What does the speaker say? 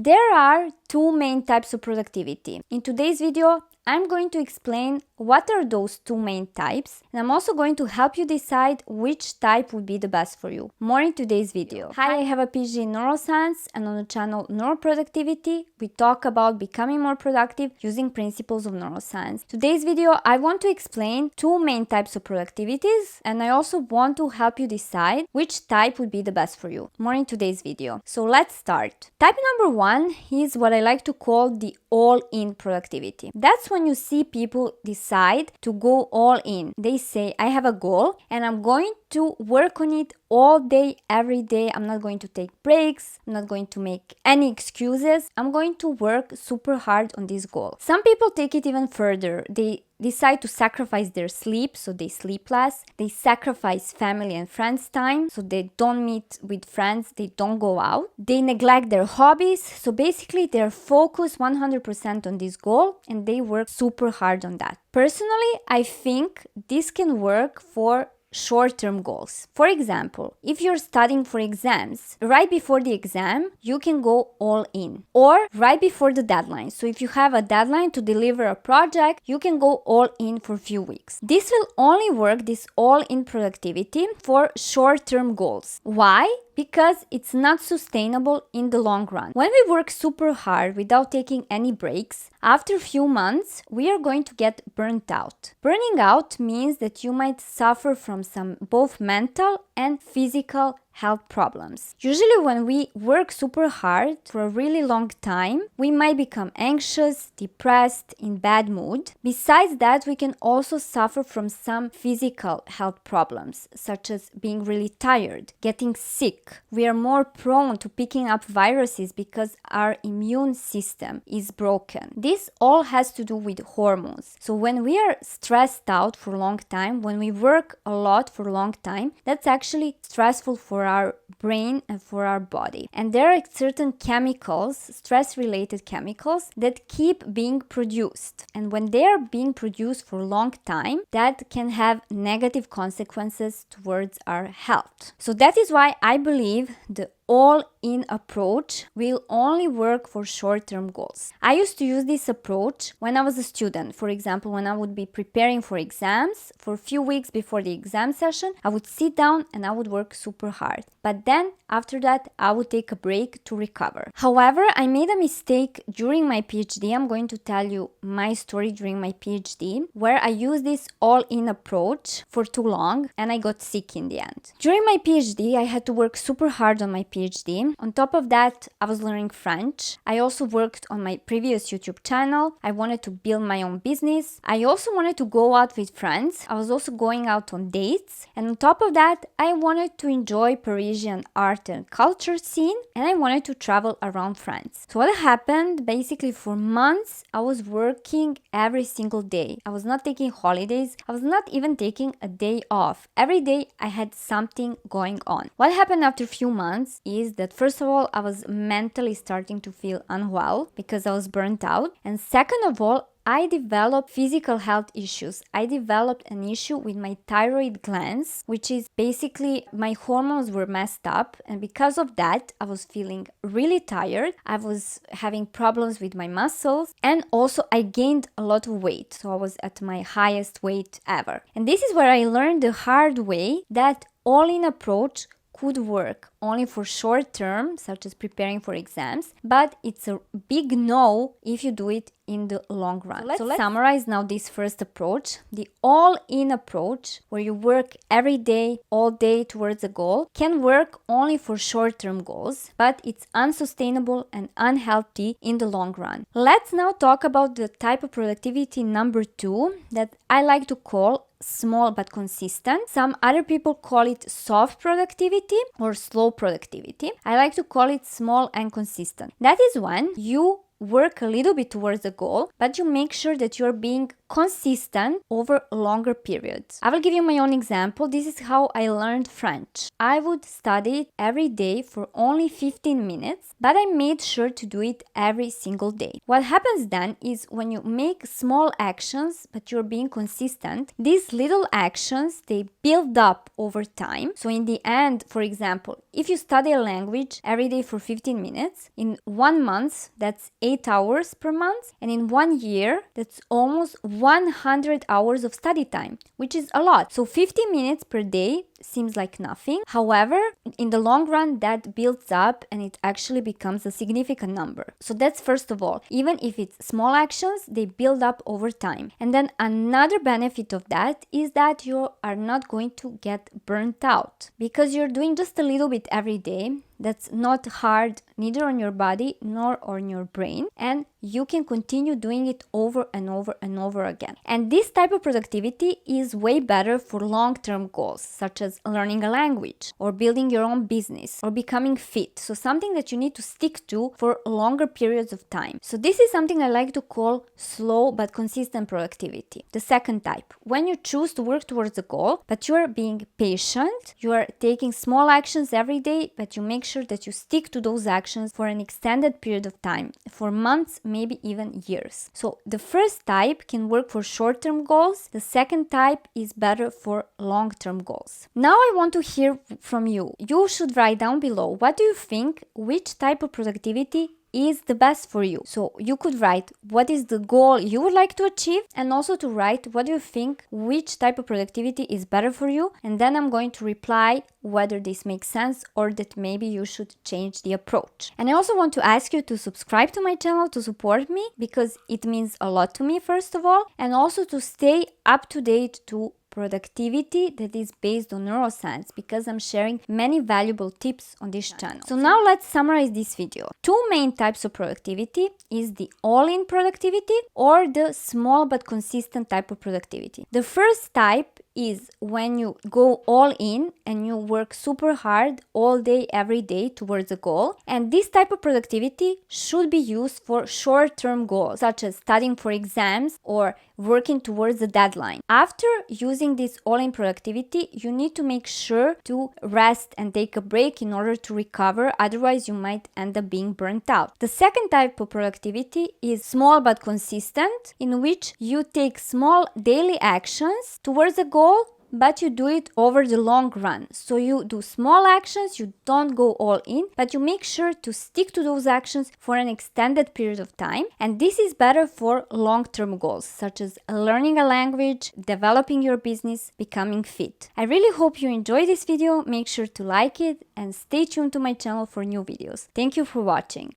There are two main types of productivity. In today's video, I'm going to explain what are those two main types, and I'm also going to help you decide which type would be the best for you. More in today's video. Hi, I have a PhD in neuroscience, and on the channel Neuroproductivity, we talk about becoming more productive using principles of neuroscience. Today's video, I want to explain two main types of productivities, and I also want to help you decide which type would be the best for you. More in today's video. So let's start. Type number one is what I like to call the all-in productivity. That's when you see people decide to go all in. They say, I have a goal and I'm going to work on it all day, every day. I'm not going to take breaks. I'm not going to make any excuses. I'm going to work super hard on this goal. Some people take it even further. They decide to sacrifice their sleep, so they sleep less. They sacrifice family and friends time, so they don't meet with friends, they don't go out. They neglect their hobbies, so basically they're focused 100% on this goal and they work super hard on that. Personally, I think this can work for short-term goals. For example, if you're studying for exams, right before the exam, you can go all in. Or right before the deadline. So if you have a deadline to deliver a project, you can go all in for a few weeks. This will only work, this all-in productivity, for short-term goals. Why? Because it's not sustainable in the long run. When we work super hard without taking any breaks, after a few months, we are going to get burnt out. Burning out means that you might suffer from some both mental and physical health problems. Usually when we work super hard for a really long time, we might become anxious, depressed, in bad mood. Besides that, we can also suffer from some physical health problems, such as being really tired, getting sick. We are more prone to picking up viruses because our immune system is broken. This all has to do with hormones. So when we are stressed out for a long time, when we work a lot for a long time, that's actually stressful for our brain and for our body. And there are certain chemicals, stress-related chemicals, that keep being produced. And when they are being produced for a long time, that can have negative consequences towards our health. So that is why I believe the all-in approach will only work for short-term goals. I used to use this approach when I was a student. For example, when I would be preparing for exams, for a few weeks before the exam session, I would sit down and I would work super hard. But then, after that, I would take a break to recover. However, I made a mistake during my PhD. I'm going to tell you my story during my PhD, where I used this all-in approach for too long and I got sick in the end. During my PhD, I had to work super hard on my PhD. On top of that, I was learning French. I also worked on my previous YouTube channel. I wanted to build my own business. I also wanted to go out with friends. I was also going out on dates. And on top of that, I wanted to enjoy Parisian art and culture scene, and I wanted to travel around France. So what happened, basically for months, I was working every single day. I was not taking holidays. I was not even taking a day off. Every day I had something going on. What happened after a few months is that first of all, I was mentally starting to feel unwell because I was burnt out. And second of all, I developed physical health issues. I developed an issue with my thyroid glands, which is basically my hormones were messed up. And because of that, I was feeling really tired. I was having problems with my muscles. And also I gained a lot of weight. So I was at my highest weight ever. And this is where I learned the hard way that all-in approach could work only for short term, such as preparing for exams, but it's a big no if you do it in the long run. So let's summarize now this first approach. The all-in approach, where you work every day, all day towards a goal, can work only for short-term goals, but it's unsustainable and unhealthy in the long run. Let's now talk about the type of productivity number two that I like to call small but consistent. Some other people call it soft productivity or slow productivity. I like to call it small and consistent. That is when you work a little bit towards the goal, but you make sure that you're being consistent over longer periods. I will give you my own example. This is how I learned French. I would study it every day for only 15 minutes, but I made sure to do it every single day. What happens then is when you make small actions, but you're being consistent, these little actions, they build up over time. So in the end, for example, if you study a language every day for 15 minutes, in 1 month, that's 8 hours per month, and in 1 year, that's almost 100 hours of study time, which is a lot. So 50 minutes per day seems like nothing. However, in the long run, that builds up and it actually becomes a significant number. So that's first of all, even if it's small actions, they build up over time. And then another benefit of that is that you are not going to get burnt out because you're doing just a little bit every day. That's not hard neither on your body nor on your brain, and you can continue doing it over and over and over again. And this type of productivity is way better for long-term goals, such as learning a language or building your own business or becoming fit. So something that you need to stick to for longer periods of time. So this is something I like to call slow but consistent productivity. The second type, when you choose to work towards a goal, but you are being patient, you are taking small actions every day, but you make sure that you stick to those actions for an extended period of time, for months, maybe even years. So the first type can work for short-term goals. The second type is better for long-term goals. Now I want to hear from you. You should write down below, what do you think, which type of productivity is the best for you? So you could write what is the goal you would like to achieve, and also to write what do you think, which type of productivity is better for you, and then I'm going to reply whether this makes sense or that maybe you should change the approach. And I also want to ask you to subscribe to my channel to support me, because it means a lot to me first of all, and also to stay up to date to productivity that is based on neuroscience, because I'm sharing many valuable tips on this channel. So now let's summarize this video. Two main types of productivity is the all-in productivity or the small but consistent type of productivity. The first type is when you go all in and you work super hard all day, every day towards a goal. And this type of productivity should be used for short-term goals, such as studying for exams or working towards a deadline. After using this all-in productivity, you need to make sure to rest and take a break in order to recover. Otherwise, you might end up being burnt out. The second type of productivity is small but consistent, in which you take small daily actions towards a goal, but you do it over the long run. So you do small actions, you don't go all in, but you make sure to stick to those actions for an extended period of time. And this is better for long-term goals, such as learning a language, developing your business, becoming fit. I really hope you enjoyed this video. Make sure to like it and stay tuned to my channel for new videos. Thank you for watching.